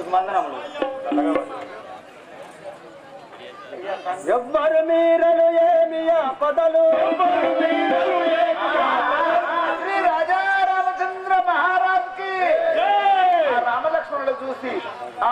నీకు మందనములు. ఎవ్వరు మీరలు ఏమి ఆపదలు, శ్రీ రాజా రామచంద్ర మహారాజ్ కి రామలక్ష్మణులు చూసి ఆ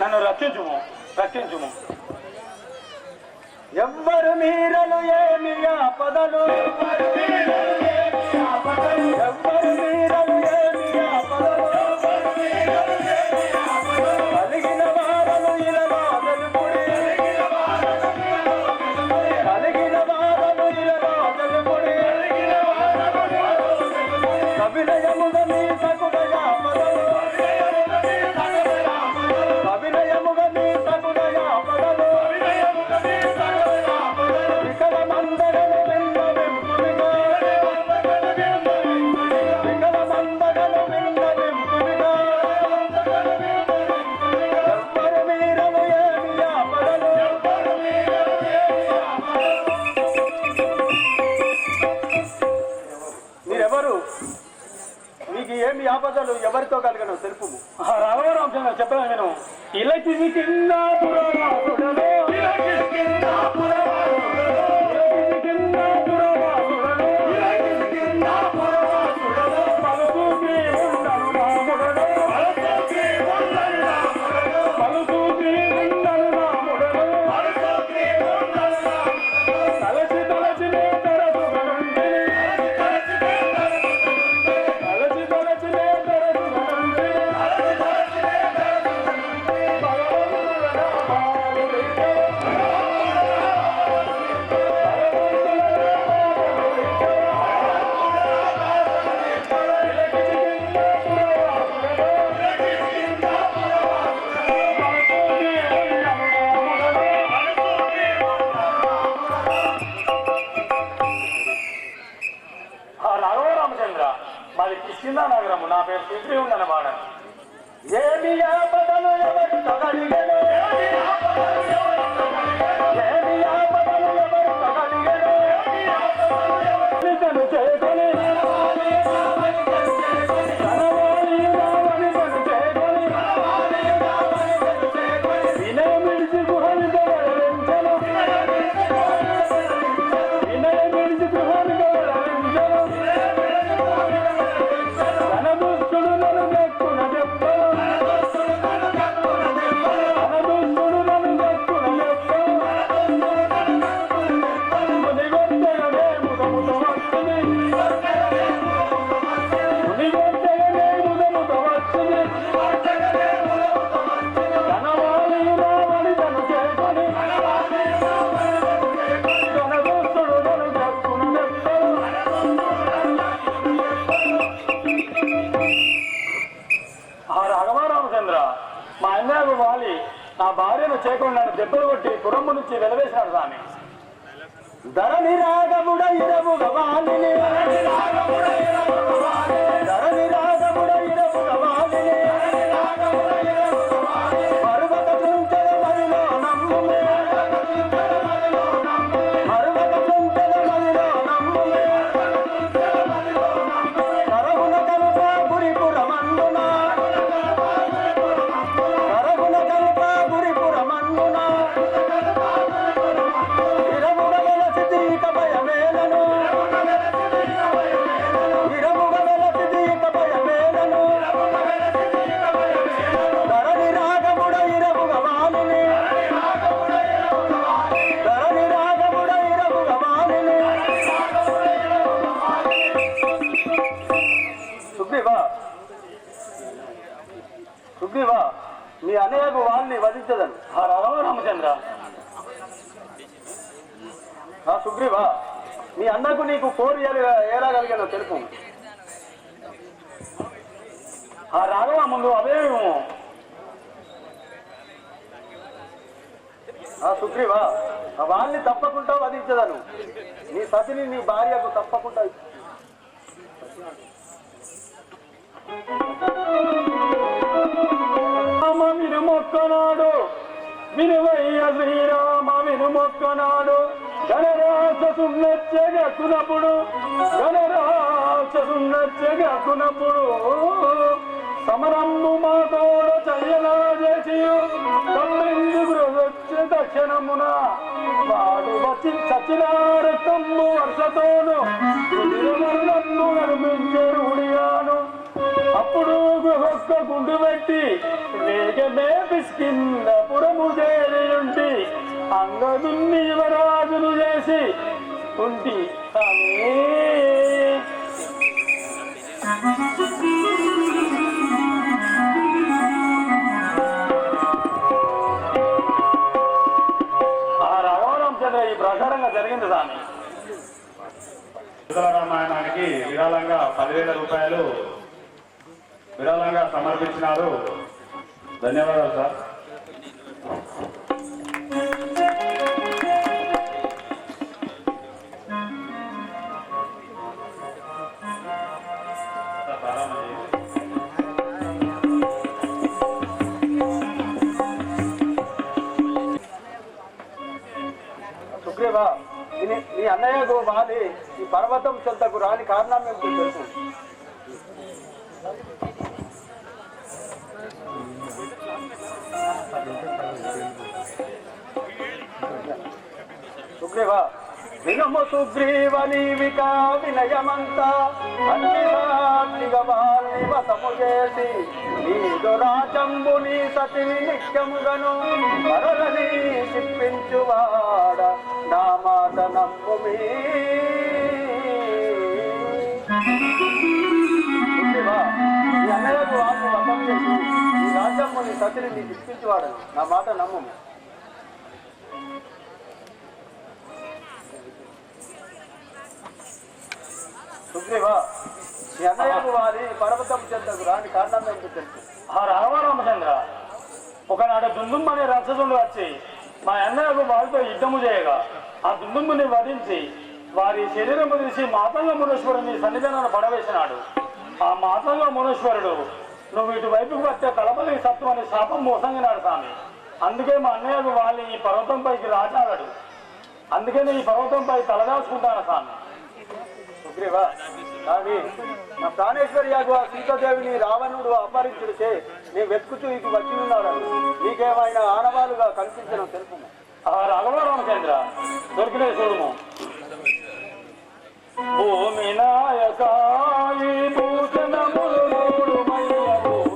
నన్ను రక్షించుము, రక్షించుము. ఎవ్వరు మీరలు ఏమి ఆపదలు, ఎవ్వరు మీరలు ఏమి ఆపదలు, కలిగిన వారలు ఇలలో తెలుపుడి, కలిగిన వారలు ఇలలో తెలుపుడి, అభినయముగా మీ సగుణ ఆపదలు, అభినయముగా మీ సగుణ ఆపదలు, వికలమందరను విన్న వెంపునిగా, వికలమందరను విన్న వెంపునిగా, ఎవ్వరు మీరలు ఏమి ఆపదలు, మీరెవరు, మీకు ఏమి ఆపదలు ఎవరితో కలిగను తెలుపుము. రామరామచంద్ర చెప్పాను నేను. ఇలకి కింద పురవాసుడలో, ఇలకి కింద పురవాసుడలో, ఇలకి కింద పురవాసుడలో, ఇలకి కింద పురవాసుడలో, పలుకుకి ఉండను రాముడలో, పలుకుకి ఉండను రాముడలో, పలుకుకి ఉండను రాముడలో, పలుకుకి ఉండను రాముడలో, తలచి తలచి నే తరచుగనుండి, తలచి తలచి నే తరచుగనుండి, రాఘవరామచంద్ర మాది కిష్కిందా నగరము. నా పేరు శిగ్రీ ఉండనమాట. ఏమి ఆపదలు ఎవరు తగలిగను, ఏమి ఆపదలు చేయకుండా దెబ్బలు కొట్టి పురమ్ము నుంచి వెలవేసినాడు స్వామి. ధరణి రాగముడ ఇరవు గవాలిని ధరణి రాగముడ ఇరవు గవాలిని మరువక చుంచెద మదిలో నమ్ముమే మరువక చుంచెద మదిలో నమ్ముమే కరగుణ కల్ప గురిపురమందున కరగుణ కల్ప గురిపురమందున సుగ్రీవా మీ అనేక వాళ్ళని వధించదను. ఆ రామచంద్ర సుగ్రీవా మీ అన్నకు నీకు కోరి ఏరాగలిగానో తెలుపు. ఆ రాఘవ ముందు అవేమో సుగ్రీవా వాళ్ళని తప్పకుండా వధించదను. నీ సతిని నీ భార్యకు తప్పకుండా వినుమొక్కనాడు వినువయ్య శ్రీరామ వినుమొక్కనాడు గణరాక్షసున్నప్పుడు గణరాక్షసున్నప్పుడు సమరమ్ము మా తోడ చయ్యలా చేసి తమ్మిందుకు దక్షిణమున వాడు వచ్చి చచ్చిన రక్తము వర్షతోను నన్ను నడిపించే ఉడియాను. అప్పుడు ఒక్క గుండు పెట్టి వేగమే పిసికింద పురము చేరియుంటి అంగదున్ని యువరాజును చేసి ఉంటి. ఆ రాఘవరామచంద్ర ఈ ప్రకారంగా జరిగింది దాన్ని. రామాయణానికి విరాళంగా 10,000 రూపాయలు విరాళంగా సమర్పించినారు. ధన్యవాదాలు సార్. సుగ్రీవా నీ అన్నయ్యకు వాలి ఈ పర్వతం చెంతకు రాని కారణం ఏమిటో తెలుసు. సుగ్రీవా వినము సుగ్రీవ నీవిక వినయమంతా అన్నిగా వసము చేసి నీదు రాజంబు నీ సతి నిత్యముగను మరలని చిప్పించువాడ నా మాట నమ్ముమీ. సుగ్రీవా ఈ అన్నయ్యకు వాళ్ళు వసం చేసి ఈ రాజ్యము నీ సతిని నీకు ఇప్పించువాడను నా మాట నమ్ముము. సుగ్రీవా ఈ అన్నయ్యకు వారి పర్వతం చెంతకు రాని కారణం ఏమిటో తెలుసు. ఆ రామచంద్ర ఒకనాడు దుందుమ్మ అనే రాక్షసుడు వచ్చి మా అన్నయ్యకు వారితో యుద్ధము చేయగా ఆ దుందుమ్ముని వధించి వారి శరీరం తీసి మాతంగ మునేశ్వరుని సన్నిధానాన్ని పడవేసినాడు. ఆ మాతంగ మునేశ్వరుడు నువ్వు ఇటువైపుకు వచ్చే కలపలి సత్వం అనే శాపం మోసంగినాడు స్వామి. అందుకే మా అన్నయ్యకు వాళ్ళు ఈ పర్వతంపైకి రాచాడు. అందుకని ఈ పర్వతంపై తలదాచుకుంటాను స్వామి. సుగ్రీవా కానీ నా ప్రాణేశ్వరి యాగు ఆ సీతాదేవిని రావణుడు అపహరించుడితే నేను వెతుకుతూ ఇటు వచ్చి ఉన్నాడు. నీకేమైనా ఆనవాలుగా కనిపించడం తెలుపు. ఆ రాఘవరామచంద్ర దొరికినే చూడము. భూమి నాయకాయి భూషణములు మూడు మయ్య భూమి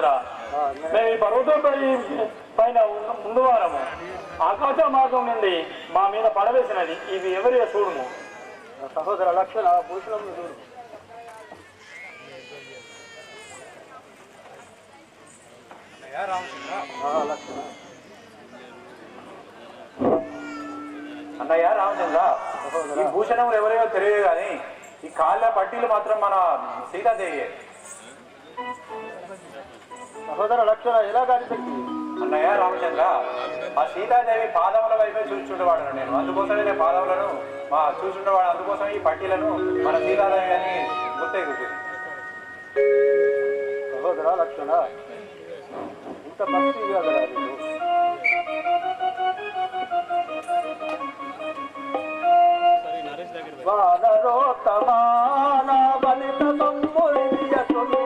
రామచంద్ర, మేము ఈ పర్వతంపై పైన ముందు వారము ఆకాశ మార్గం నుండి మా మీద పడవేసినది. ఇది ఎవరి చూడుము. సహోదర లక్షణ భూషణం చూడు. అన్నయ్య రామచంద్ర, ఈ భూషణములు ఎవరేవో తెలియదు కానీ ఈ కాళ్ళ పట్టీలు మాత్రం మన సీతాదేవి. సహోదర లక్షణ ఎలా కనిపెట్టి? అన్నయ్య రామచంద్ర, ఆ సీతాదేవి పాదముల వైపే చూస్తుండేవాడు నేను. అందుకోసమే నేను పాదములను చూస్తుండేవాడు. అందుకోసం ఈ పట్టీలను మన సీతాదేవి అని గుర్తెగుతుంది. సహోదర లక్షణ ఇంత భక్తి కదా వానరోత్తమాన బలిత తమ్ముడియ తొమ్మి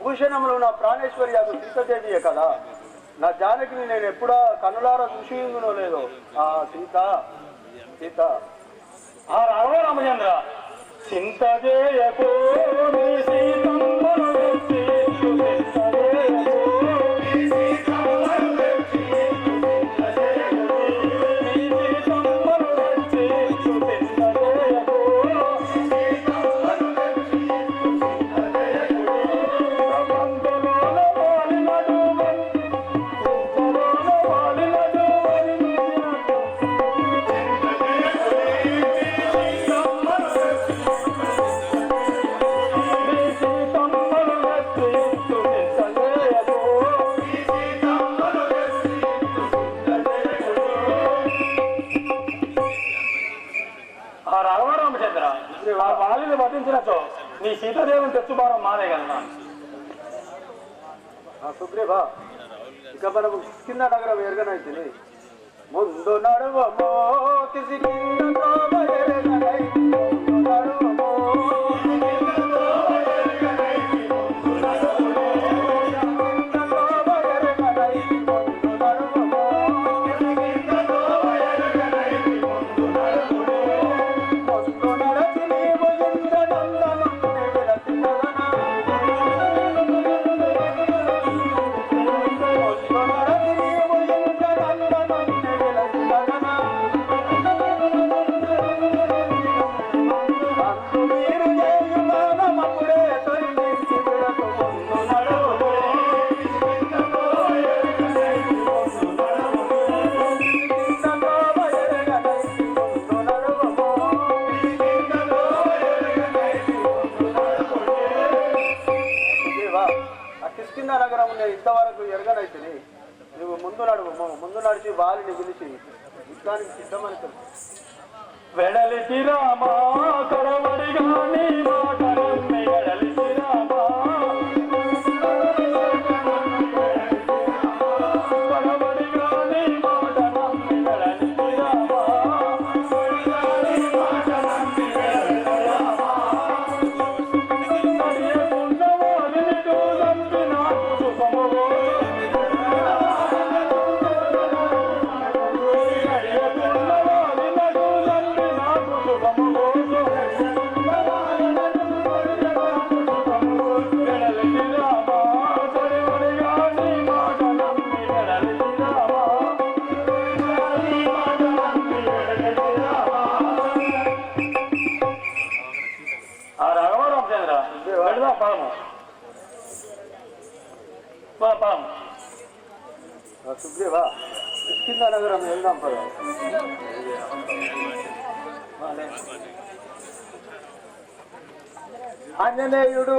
భూషణంలో నా ప్రాణేశ్వరి అది సీతాదేవియే కదా. నా జానకిని నేను ఎప్పుడా కన్నులారా చూసి లేదో. ఆ సీత సీత ఆ రాఘవ రామచంద్ర, చింతజేయకో ఆ వాలిని వధించినచో నీ సీతాదేవిని తెచ్చుకోవడం మాదే కదా. సుగ్రీవా, ఇక మనము కింద నగరం ఎరగనైతుంది. ముందు నడువమో కిసి కింద నగరం ఇంతవరకు ఎరగనైతుంది. నువ్వు ముందు నడిచి వాలిని పిలిచి యుద్ధానికి సిద్ధమని తెలుసు. వెడలిసి రామా కడవడిగా నీ మాట నమ్మి వెడలిసి రామా కడవడిగా నీ మాట నమ్మి వెడలిసి రామా మరియకున్న వారిని దూరంపి నాకు శుభము కిష్కింద నగరం వెళ్దాం పద. ఆంజనేయుడు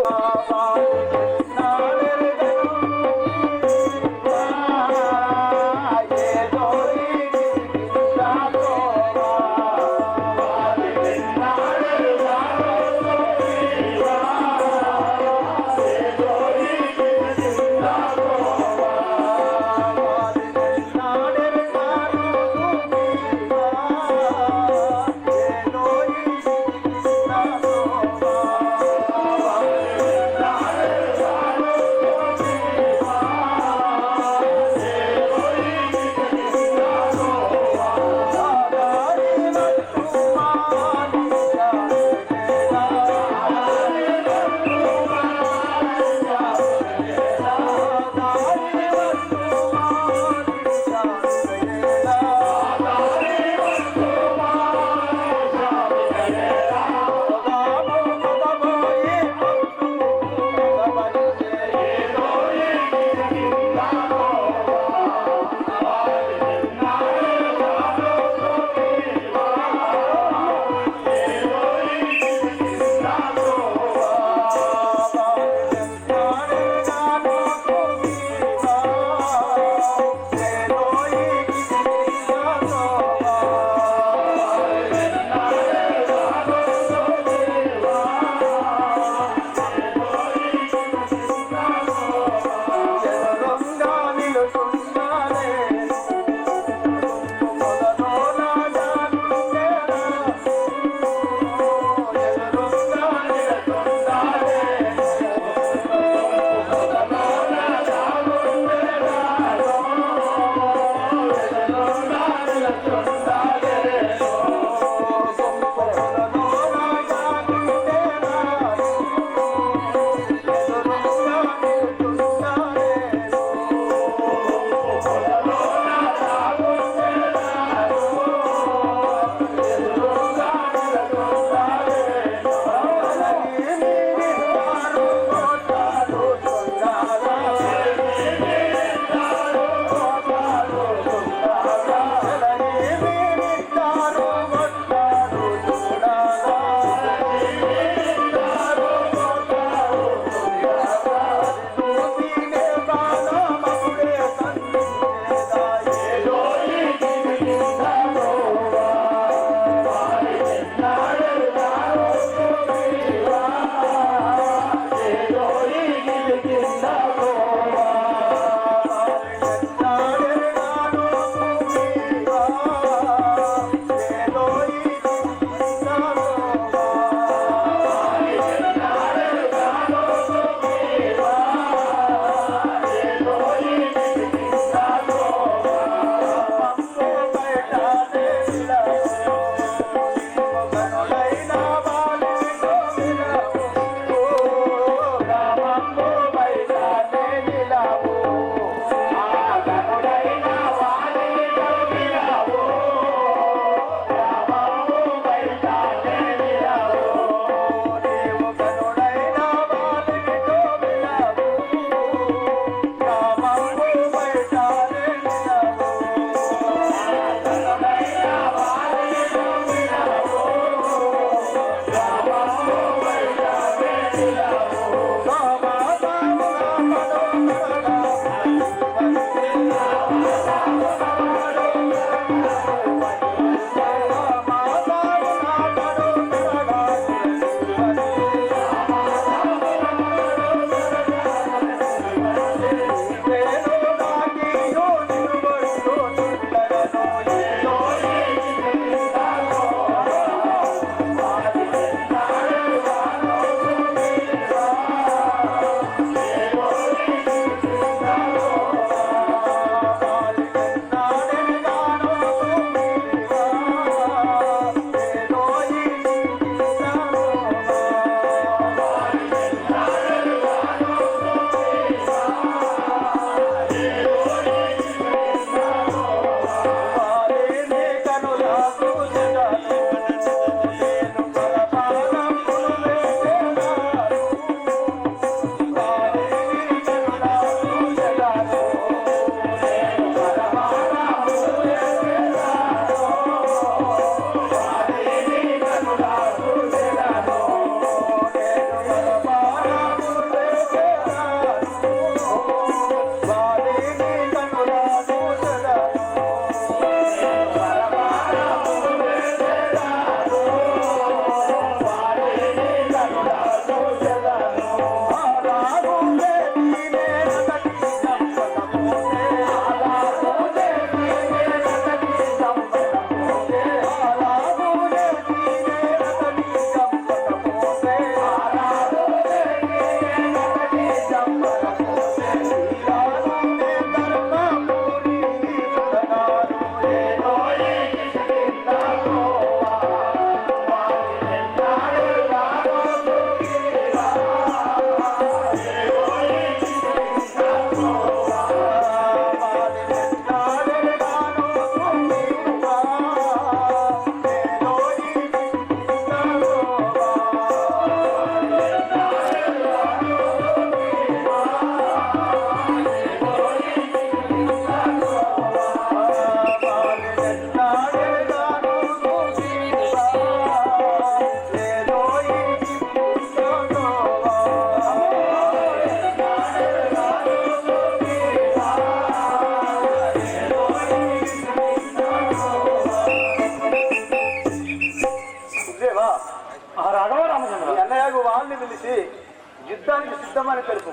యుద్ధానికి సిద్ధమని తెలుపు.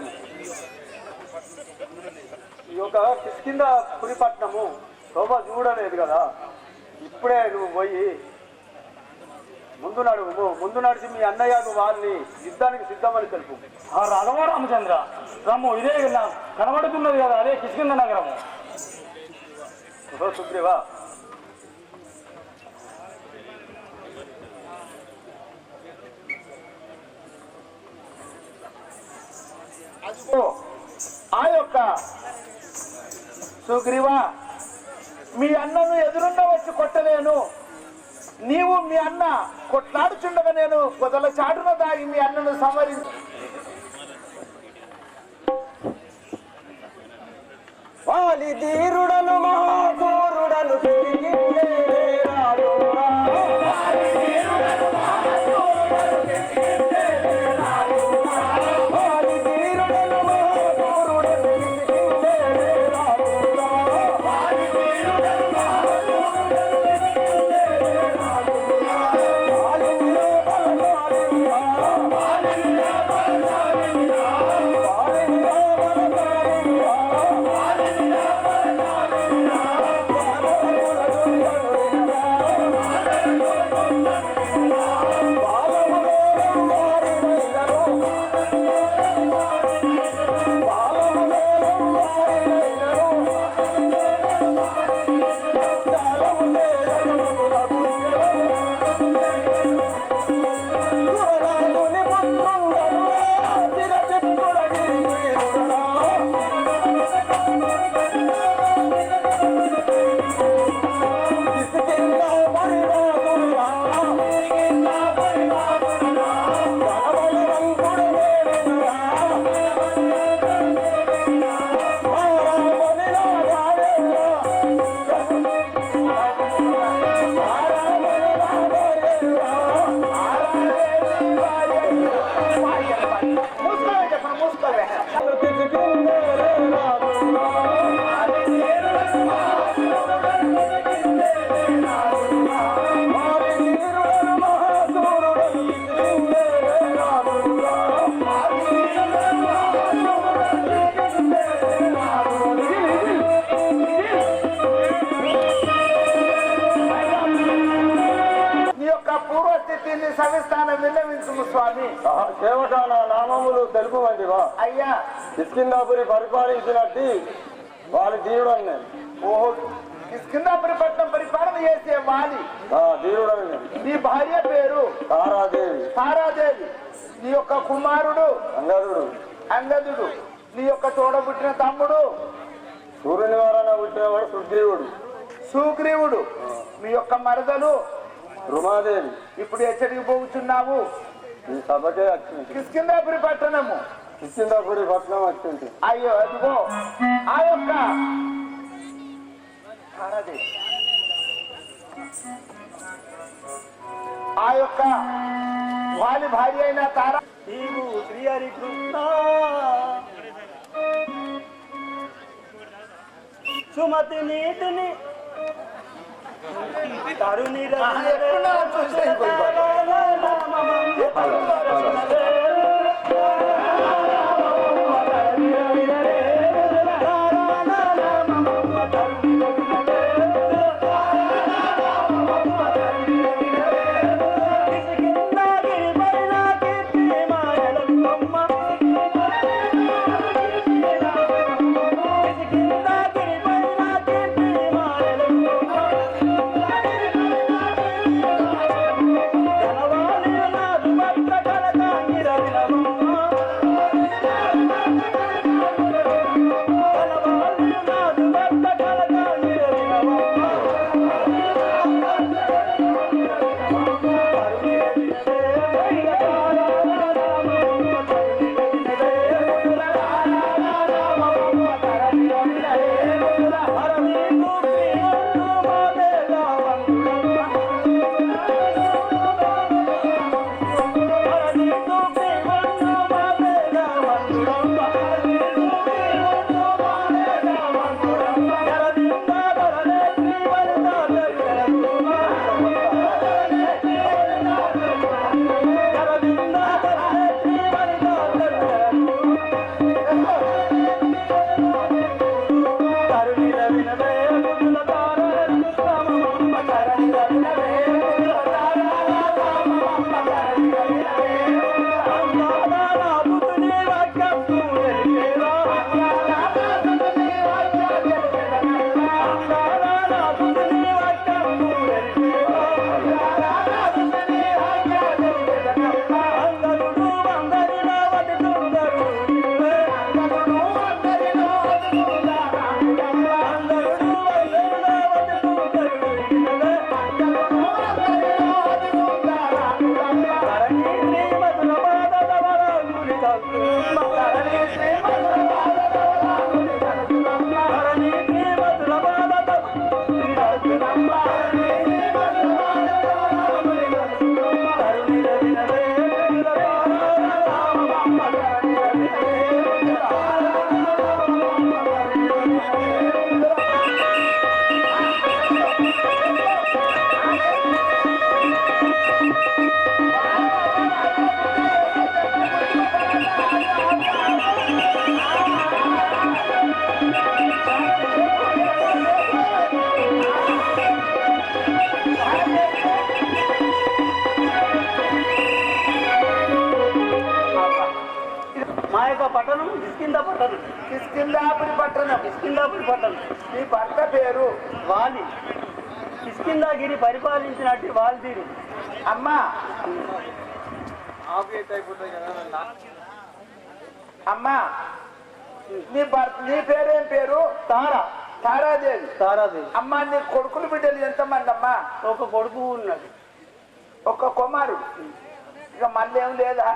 ఈ యొక్క కిష్కింధపురిపట్నము శోభ చూడలేదు కదా, ఇప్పుడే నువ్వు పోయి ముందు నడిచి మీ అన్నయ్యకు వారిని యుద్ధానికి సిద్ధమని తెలుపు. ఆ రాఘవ రామచంద్ర రమ్ము, ఇదే కనబడుతున్నది కదా, అదే కిష్కింధ నగరము. సుగ్రీవా, ఆ యొక్క సుగ్రీవా, మీ అన్నను ఎదురున్న వచ్చి కొట్టలేను. నీవు మీ అన్న కొట్లాడుచుండగా నేను పొదల చాటున దాగి మీ అన్నను సంవరించి వాలి ధీరుడను మహాపూరుడను సవిస్తానం విన్నవించుము స్వామి. సేవక నా నామములు తెలుపు వంటివా? అయ్యా, కిష్కింధాపురి పరిపాలించినట్టు వారి ధీరుడు అన్నాడు. ఓహో, కిష్కింధాపురి పట్నం పరిపాలన చేసే వాలి ధీరుడు అన్నాడు. నీ భార్య పేరు తారాదేవి. తారాదేవి. నీ యొక్క కుమారుడు అంగదుడు. నీ యొక్క తోడబుట్టిన తమ్ముడు సూర్యుని వారాన పుట్టినవాడు సుగ్రీవుడు. మీ యొక్క మరదలు రుమాదేవి. ఇప్పుడు ఎచ్చడికి పోతున్నావు? ఈ సభకే వచ్చింది. కిష్కింధాపురి పట్టణము. కిష్కింధాపురి పట్టణం వచ్చింది. అయ్యో, అదిగో ఆ యొక్క వాలి భార్య అయిన తారా నీవు శ్రీహరి కృష్ణ సుమతి నీటిని తరుణి పట్టణం కిష్కిందాపురి పట్టణం. నీ భర్త పేరు వాలి. కిష్కిందాగిరి పరిపాలించినట్టు వాల్తీరు. అమ్మా అమ్మా నీ పేరేం పేరు? తారాదేవి. అమ్మా నీ కొడుకులు బిడ్డలు ఎంతమంది అమ్మా? ఒక కొడుకు ఉన్నది, ఒక కుమారుడు. ఇక మళ్ళీ ఏం లేదా?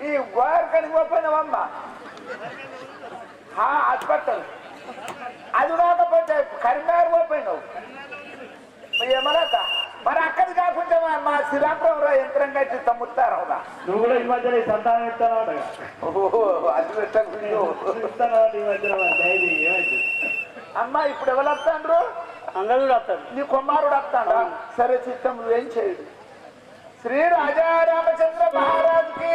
ఈ గోరకడికి పోయినావమ్మా హాస్పిటల్. అది కాకపోతే కరీంనగర్ పోయినావు ఏమలక. మరి అక్కడి కాకుండా మా శ్రీరామరావు యంత్రం కట్టి తమ్ముతారా? నువ్వు కూడా ఈ మధ్యలో సంతానం ఇస్తాను. అమ్మా ఇప్పుడు ఎవరు వస్తాండ్రు? అంగళుడు వస్తాడు. నీ కుమారుడు వస్తాడా? సరే చిత్తం నువ్వేం చేయడు. శ్రీ రాజా రామచంద్ర మహారాజుకి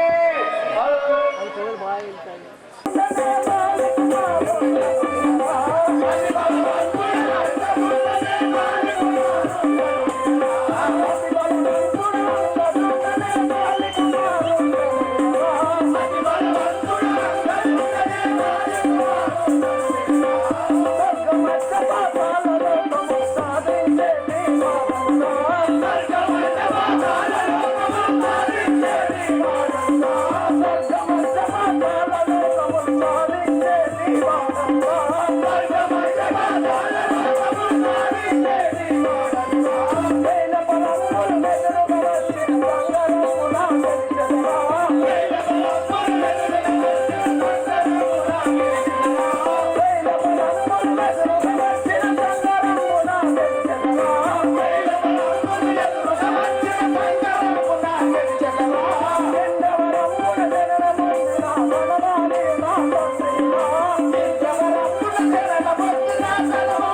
Thank you.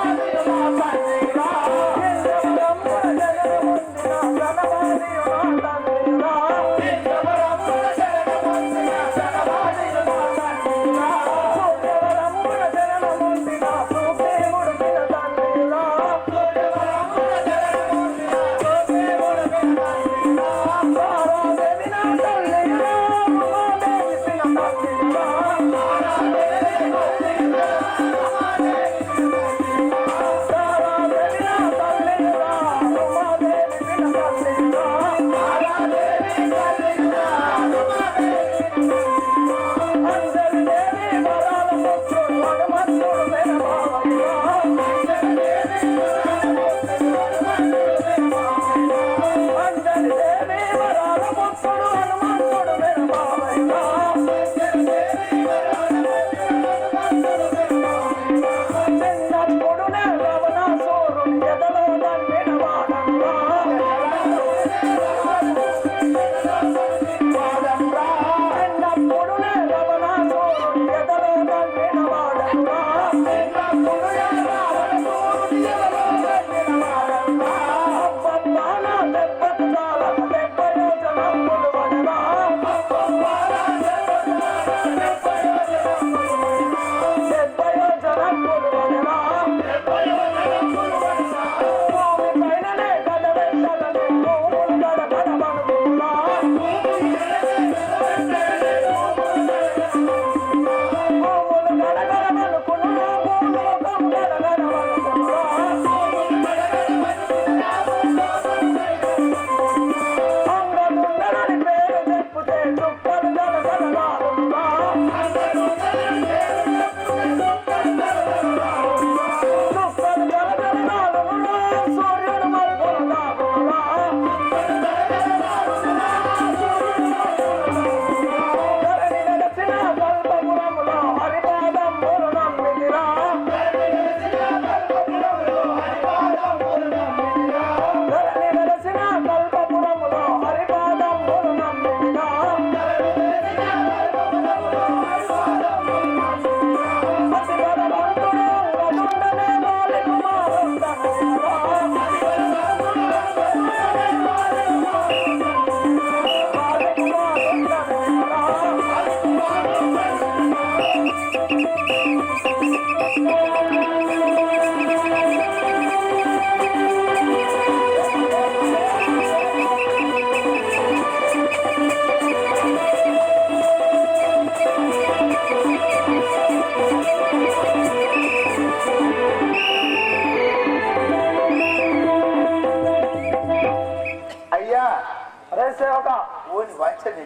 సేవక ఓని వంచని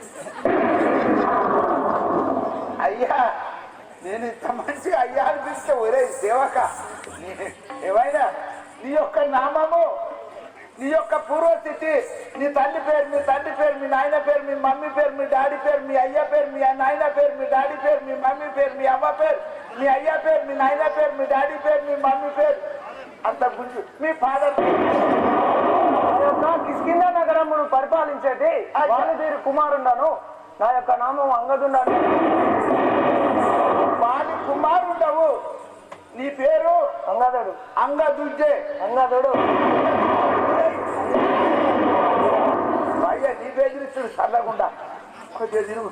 అయ్యా నేను ఇంత మంచిగా అయ్యా అనిపిస్తే ఒరే సేవక ఏమైనా నీ యొక్క నామము నీ యొక్క పూర్వస్థితి నీ తల్లి పేరు మీ తండ్రి పేరు మీ నాయన పేరు మీ మమ్మీ పేరు మీ డాడీ పేరు మీ అయ్య పేరు మీ నాయన పేరు మీ డాడీ పేరు మీ మమ్మీ పేరు మీ అవ్వ పేరు మీ అయ్య పేరు మీ నాయన పేరు మీ డాడీ పేరు మీ మమ్మీ పేరు అంత గుంజు మీ ఫాదర్ కిష్కింద నగరమును పరిపాలించేది వానదేవి కుమారుండను నా యొక్క నామం అంగదుండను వాని కుమారుండవు నీ పేరు అంగదుడు అంగదుజ్జే అంగదుడు అయ్యా నీ బెదిరిస్తుడు చల్లకుండా కొద్దిగా తిరుగు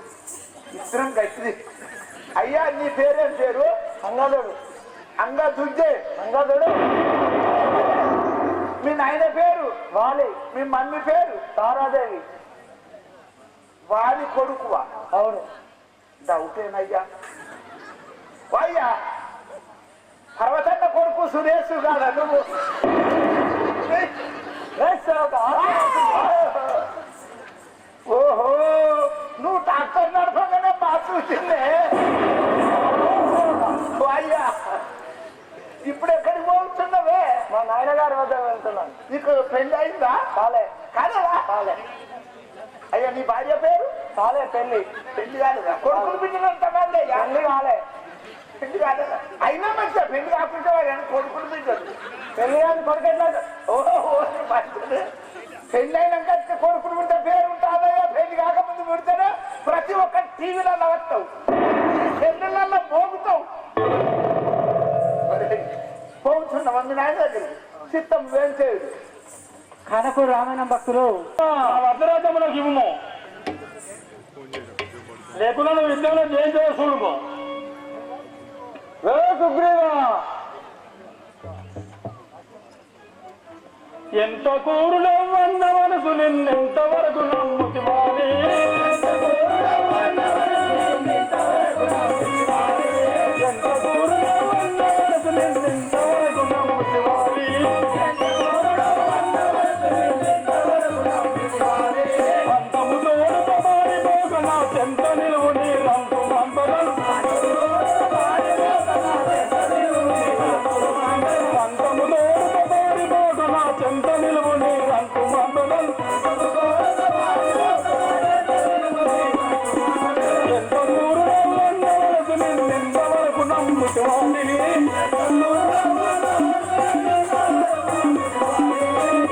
ఇద్దరం గట్టిది అయ్యా నీ పేరేం పేరు అంగదుడు అంగదుజ్జే అంగదుడు మీ నాయన పేరు వాలి మీ మమ్మీ పేరు తారాదేవి వాడి కొడుకువా అవును డౌటేనయ్యా అయ్యా పర్వతన్న కొడుకు సురేష్ కాదా నువ్వు ఓహో నువ్వు డాక్టర్ నడపగానే మా చూసిందే అయ్యా ఇప్పుడు ఎక్కడికి పోతున్నావే మా నాయనగారి వద్ద వెళ్తున్నాను నీకు పెళ్లి అయిందా కాలే కాలేదా కాలే అయ్యా నీ భార్య పేరు కాలే పెళ్లి పెళ్లి కాలేదా కొడుకులు బిడ్డలంతా పెళ్లి కాలే పెళ్లి కాలేదా అయినా మంచిగా పెళ్లి కాకుండా కానీ కొడుకులు బిడ్డలు పెళ్లి కాని కొడుకెట్లా ఓహో మంచిది పెళ్లి అయినాక కొడుకులు బిడ్డ పేరు ఉంటుందయ్యా పెళ్లి కాకముందు పెడితేనే ప్రతి ఒక్క టీవీలలో వస్తావు పెళ్లిళ్ళల్లో మోగుతావు పోతున్నావు మీ నాయన దగ్గరికి చిత్తం వేం చేయడు కనకు రామాయణ భక్తులు వద్దరాజములకు ఇవ్వము లేకుండా నువ్వు యుద్ధంలో ఏం చేయ చూడుము సుగ్రీవా ఎంత కూరులో వన్న మనసు నిన్నెంతవరకు నమ్ముతివాలి ఎంత కూరులో వన్న మనసు నిన్నెంతవరకు నమ్ముతివాలి అంతముతో ఓడతమారి మోక నా చెంత నిలువు నీరంతు మంపదలు అంతముతో ఓడతమారి మోక నా చెంత నిలువు నీరంతు మంపదలు ఎంత దూరులో ఉన్న వరకు నిన్నెంతవరకు నమ్ముకోవాలి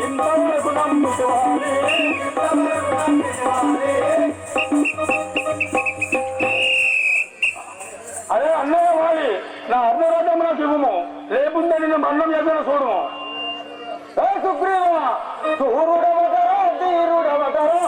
ఇంతవరకు నమ్ముకోవాలి అదే అన్నయ్య వాలి నా అర్ధరాజ్యం నాకు ఇవ్వము లేకుంటే నిన్ను మన్నం చేసిన చూడము సుగ్రీవ సూర్యుడవతరా ధీరుడవతరా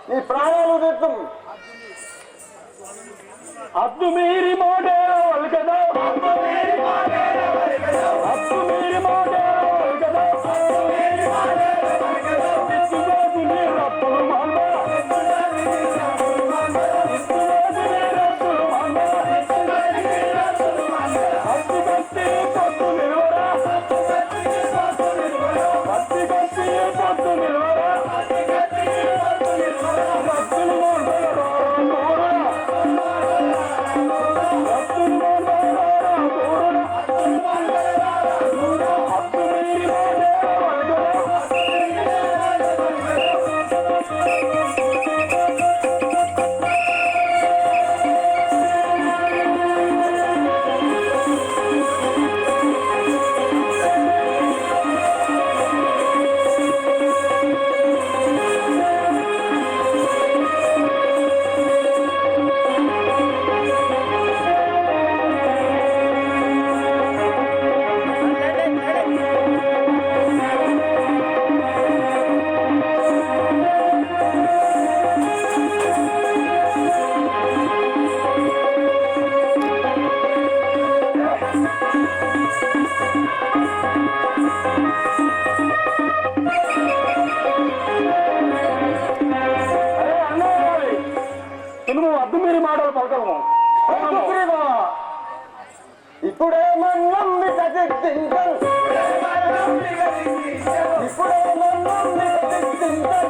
నీ ప్రాణాలు తెత్తు అద్దు మీరి మోడేరో వల్కదా అద్దు మీరి మోడేరో వల్కదా ఇస్తులోకి నీ రప్పులు మంద అత్తి కత్తి పొత్తు నిలువరా అత్తి కత్తి పొత్తు నిలువరా రత్తులు మోడేరో అప్పుడు పలకము. ఇప్పుడేమన్నంబిక దిక్కించం, ఇప్పుడేమన్నంబిక దిక్కించం,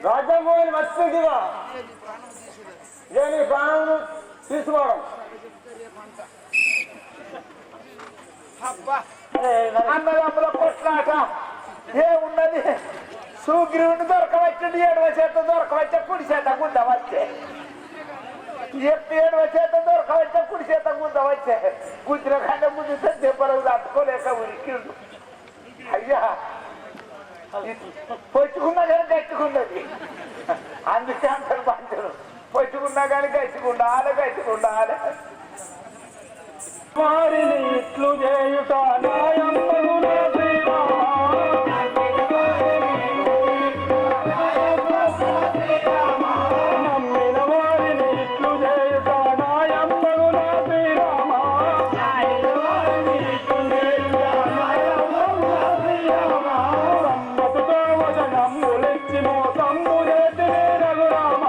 రాజ్యాంగం మర్చిపోయివా నేను ప్రాణం తీసుకోవడం అన్నదమ్ముల కొట్లాట ఏమున్నది సూగ్రీవుని దొరకవచ్చండి ఏడవ చేత దొరకవచ్చా కుడి చేత గుంద వచ్చే ఏడవ చేత దొరకవచ్చా కుడి చేత గుంద వచ్చే గుంజుల కంటే ముందు దెబ్బలకు తట్టుకోలేక ఉరికిండు అయ్యా పొచ్చుకున్నా కానీ గట్టుకున్నది అందుకే అందరు పంచరు పొచ్చుకున్నా కానీ గట్టుకుండాలి గట్టుకుండాలి వారిని ఇట్లు చేయుట నాయమ్మగున శ్రీరామ నమ్మిన వారిని ఇట్లు చేయుట నాయమ్మగున శ్రీరామ సమ్మతుతో వచనములిచ్చి మోసంబు చేతి రఘురామ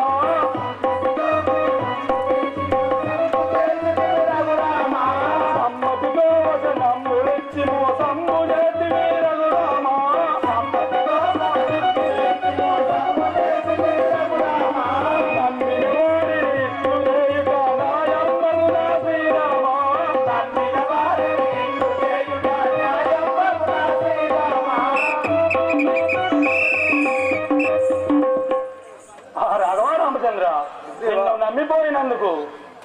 నమ్మిపోయినందుకు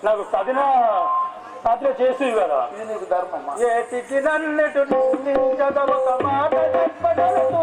నాకు సాధన చేసి కదా ఇది నీకు ధర్మం ఏటికి నన్నెటు చదవక మాట చెప్పగలవు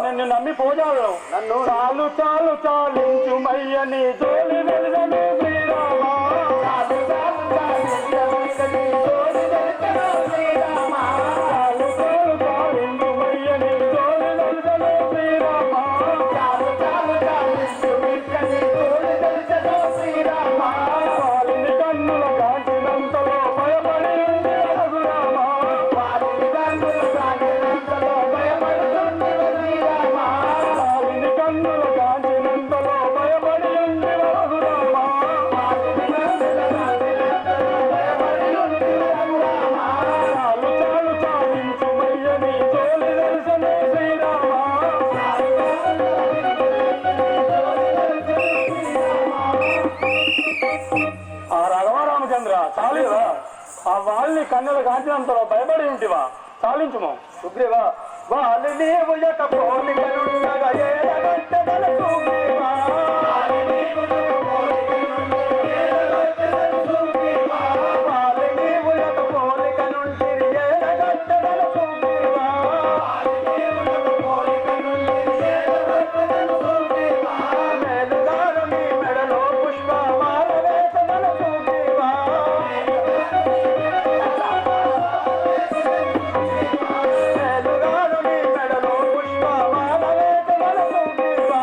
నిన్ను నమ్మి పోజాడు నన్ను చాలు చాలు చాలించు మయ్యని జోలి వెలుగను శ్రీరామ చాలు చాలు చాలించు మయ్యని జోలి వెలుగను శ్రీరామ చాలు చాలు చాలించు మయ్యని జోలి వెలుగను శ్రీరామ పాలిని కన్నుల కాంచినంతలో భయపడి ఉంది రఘురామ పాలిని కన్నుల కాంచినంతలో భయపడి కన్నుల కాంచినంతలో భయపడి ఉంది రఘురామ చాలు చాలు చాలించు మయ్యని జోలి దర్శన శ్రీరామ ఆ రాఘవరామచంద్ర చాలివా ఆ వాళ్ళని కన్నుల కాంచినంతలో భయపడి ఉంటివా చాలించుము సుగ్రీవా వాళ్ళు నీవు యొక్క పోలికలుండగా ఏడగట్టగలసుమేవా వాళ్ళు నీవు యొక్క పోలికలుంటిరి ఏడగట్టగలసుమేవా మేలుగాను నీ మెడలో పుష్పమాల వేసగలసుమేవా మేలుగాను నీ మెడలో పుష్పమాల వేసగలసుమేవా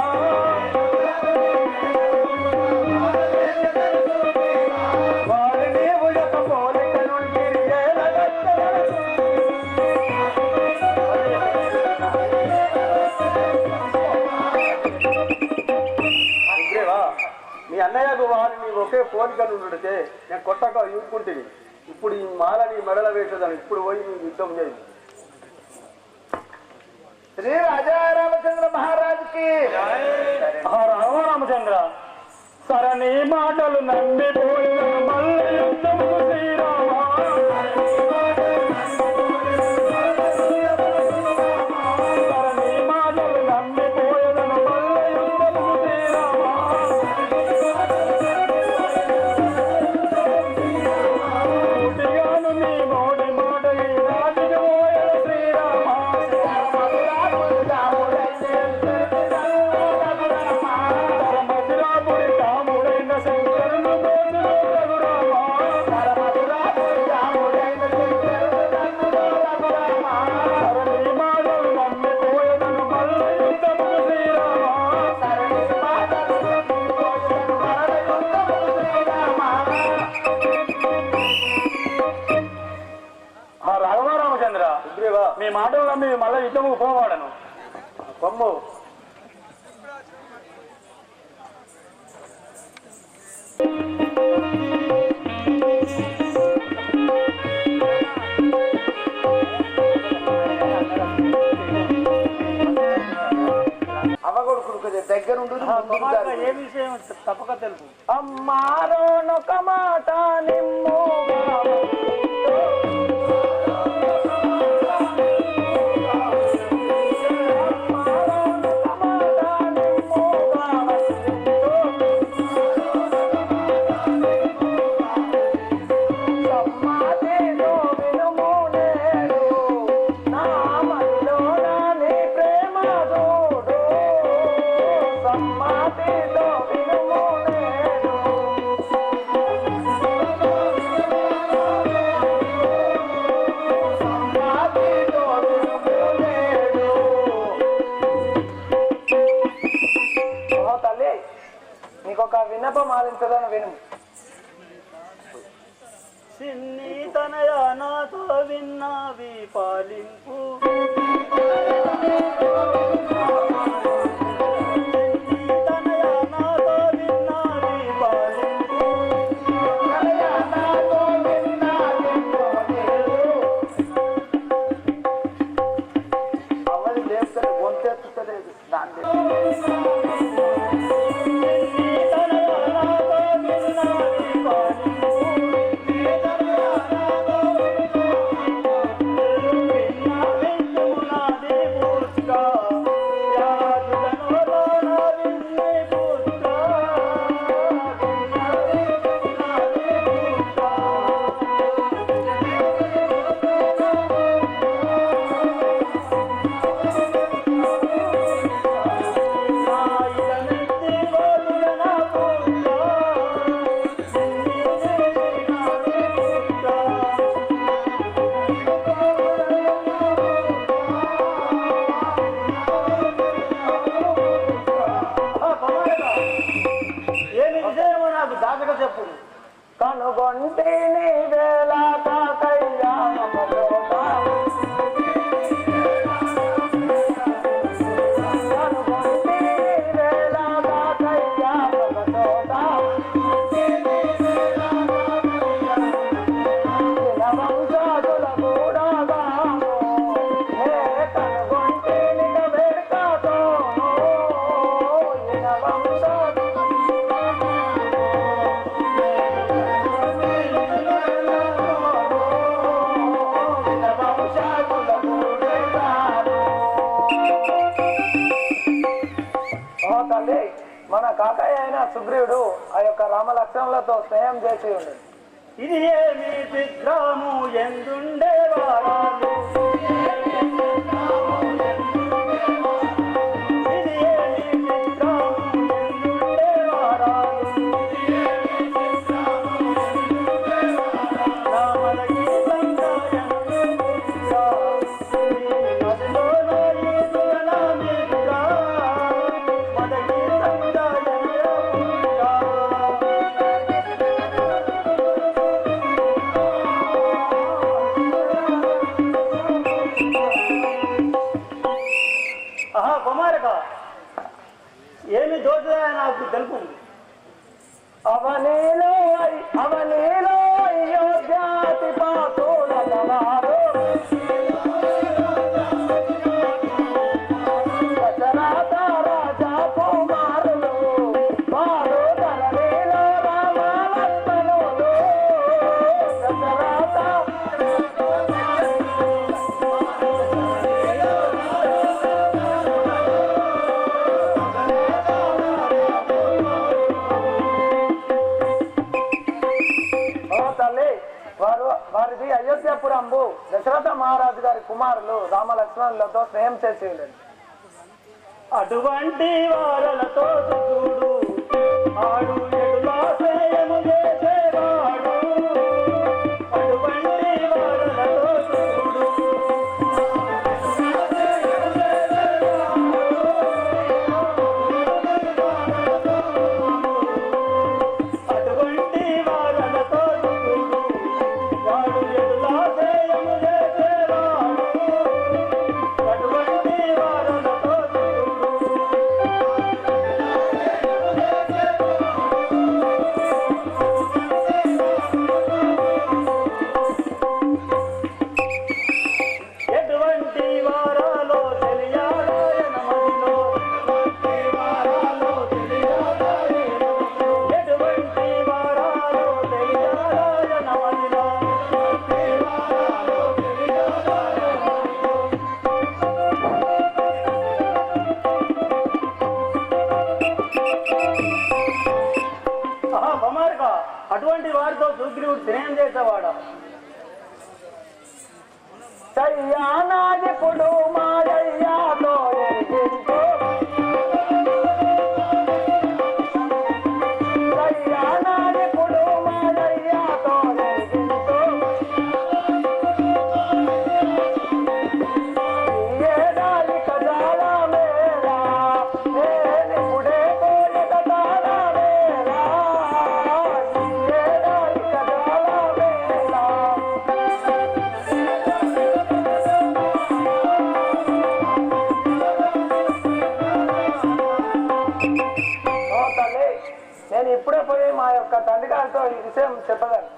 వాళ్ళు నీవు యొక్క పోలికలుంటిరి ఏడగట్టగలసుమేవా మీ అన్నయ్యకు వారిని ఒకే పోలికను ఉండితే నేను కొత్తగా యూపుకుంటుంది. ఇప్పుడు ఈ మాలని మెడల వేసేదాన్ని ఇప్పుడు పోయి నీకు యుద్ధం చేయి. శ్రీ రాజా రామచంద్ర మహారాజుకి రామచంద్ర సరణి మాటలు నమ్మిపోయిన మల్ల యుద్ధము శ్రీరామ సరణి మాటలు నమ్మిపోయిన మల్ల యుద్ధము శ్రీరామ పుట్టిగాను నీ మోడి మాటలి నాటికి పోయల శ్రీరామ మధురాపురి రాముడైన శంకరును మోజులో రఘురామ సరణి మాటలు నమ్మిపోయదను మల్ల యుద్ధము శ్రీరామ రాఘవరామచంద్ర సుగ్రీవా మీ మాటలు నమ్మి మళ్ళీ యుద్ధము పోవాడను కొమ్ము అవ్వగొడుకుడు కొద్దిగా దగ్గరుండు ఏ విషయం తప్పక తెలుపు అమ్మారోనొక మాట నిమ్ముగా తల్లి నీకొక విన్నపం ఆలించదని విను. సిన్ని తనయ నాతో విన్నావి పాలింపు సిన్ని తనయ నాతో విన్నావి పాలింపు అవన్నీ లేపుతారు గొంతెత్తుతలేదు దాన్ని యా మన కాకాయ అయిన సుగ్రీవుడు ఆ యొక్క రామలక్ష్మణులతో స్నేహం చేసి ఉండేది. ఇది ఏమి చిత్రము ఎందుండే వారాలు, ఇది ఏమి చిత్రము ఎందుండే వారాలు, రామల గీతం గాయనుగా మదిలో నాయి సుగనా మిత్రా, మద గీతం గాయనుగా. ఆహా కుమారక, ఏమి దోచదా నాకు తెలుపు. అవనీలో అయోధ్యాతి పాతుల వారు దశరథ రాజా కుమారులు వారు ధరణిలో రామ లక్ష్మణులు దశరథ వారిది అయోధ్యపురంబు దశరథ మహారాజు గారి కుమారులు రామ లక్ష్మణులతో స్నేహం చేసి ఉండేది. అటువంటి వారలతో చూడు ఆడు ఎటులా స్నేహము చేసేవాడు, అటువంటి వారలతో చూడు అటువంటి వారలతో చూడు వాడు ఎటులా స్నేహము చేసేవాడు, అటువంటి వారలతో చూడు. ఎటువంటి వారాలో తెలియాడాయన మదిలో, ఎటువంటి వారాలో తెలియాడాయన మదిలో. ఆహా కుమారక, అటువంటి వారితో సుగ్రీవుడు స్నేహం చేసేవాడు. సయ్యానాదిపుడు మాయయ్యాతో ఎరిగించు సయ్యానాదిపుడు మాయయ్యాతో ఎరిగించు ఏడాది కజాల మేళా నేనిప్పుడే కోరిక తాళ మేళా ఏడాది కజాల మేళా తల్లి, నేను ఇప్పుడే పోయి మా యొక్క తండ్రి గారితో ఈ విషయం చెప్పగలను.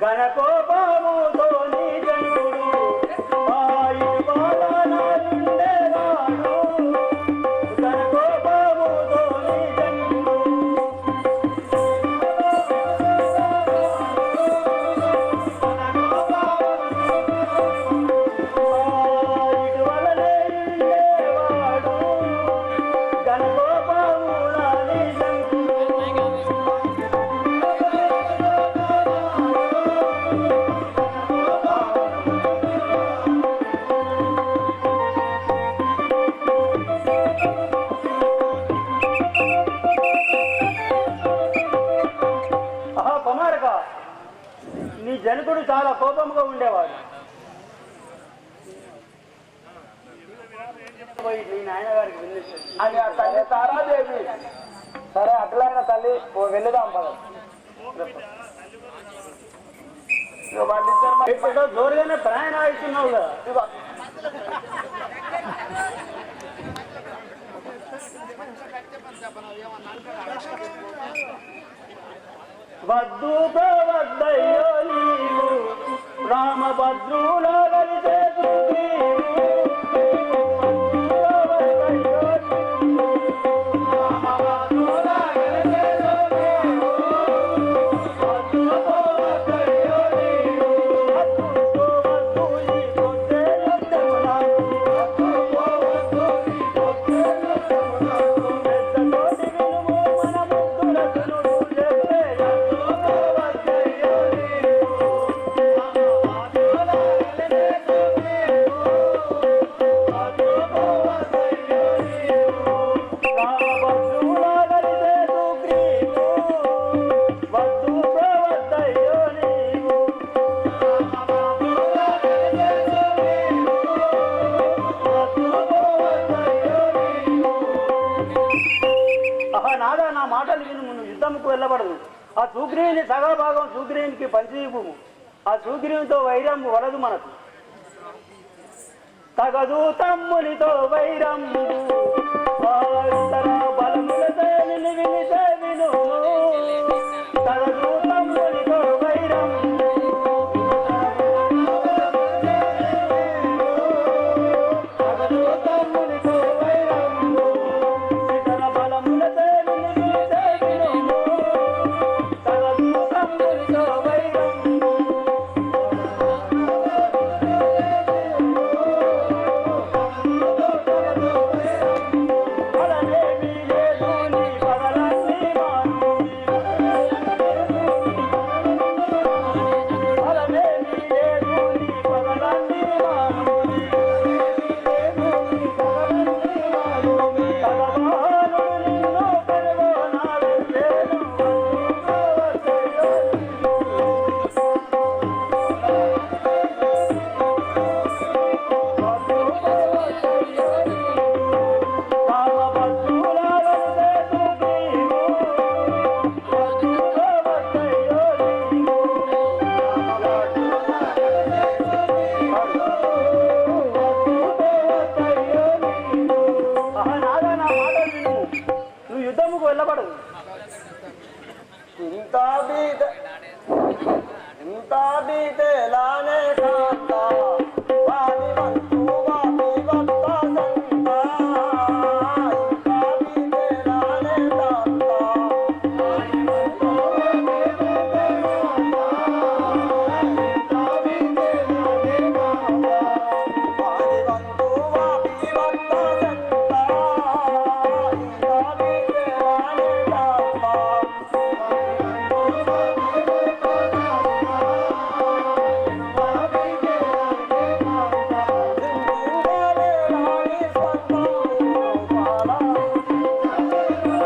గణకోపముతో నీ జనుడు ఆయుడు బాలనాయుండేవాడు, గణకోపముతో నీ జనుడు ఆయుడు వలనే ఉండేవాడు, గణకోపమున నీ జనుడు. ఆహా కుమారక, నీ జనకుడు చాలా కోపంగా ఉండేవాడు. పోయి మీ నాయనగారికి వినిపించు. అని ఆ తల్లి తారాదేవి సరే అట్లయిన తల్లి వెళ్దాం పద. వాళ్ళిద్దరు ఇప్పుడు జోరుగానే ప్రయాణం అవుతున్నావు కదా. వద్దుతో వద్దయ్యో నీవు రామభద్రుల కలిసే పెద్ద యుద్ధంకు వెళ్ళబడదు. ఆ సుగ్రీవుని సగాభాగం సుగ్రీవునికి పంచీపు. ఆ సుగ్రీవునితో వైరం వలదు మనకు. తగదు తమ్మునితో వైరము బలములతో నిన్ను వినితే విను. తగదు తమ్మునితో వైరము తగదు తమ్మునితో వైరము ఇతర బలములతో నిన్ను వినితే విను. తగదు తమ్మునితో వైరము వెళ్ళబడదు. ఇంత బీతే లానే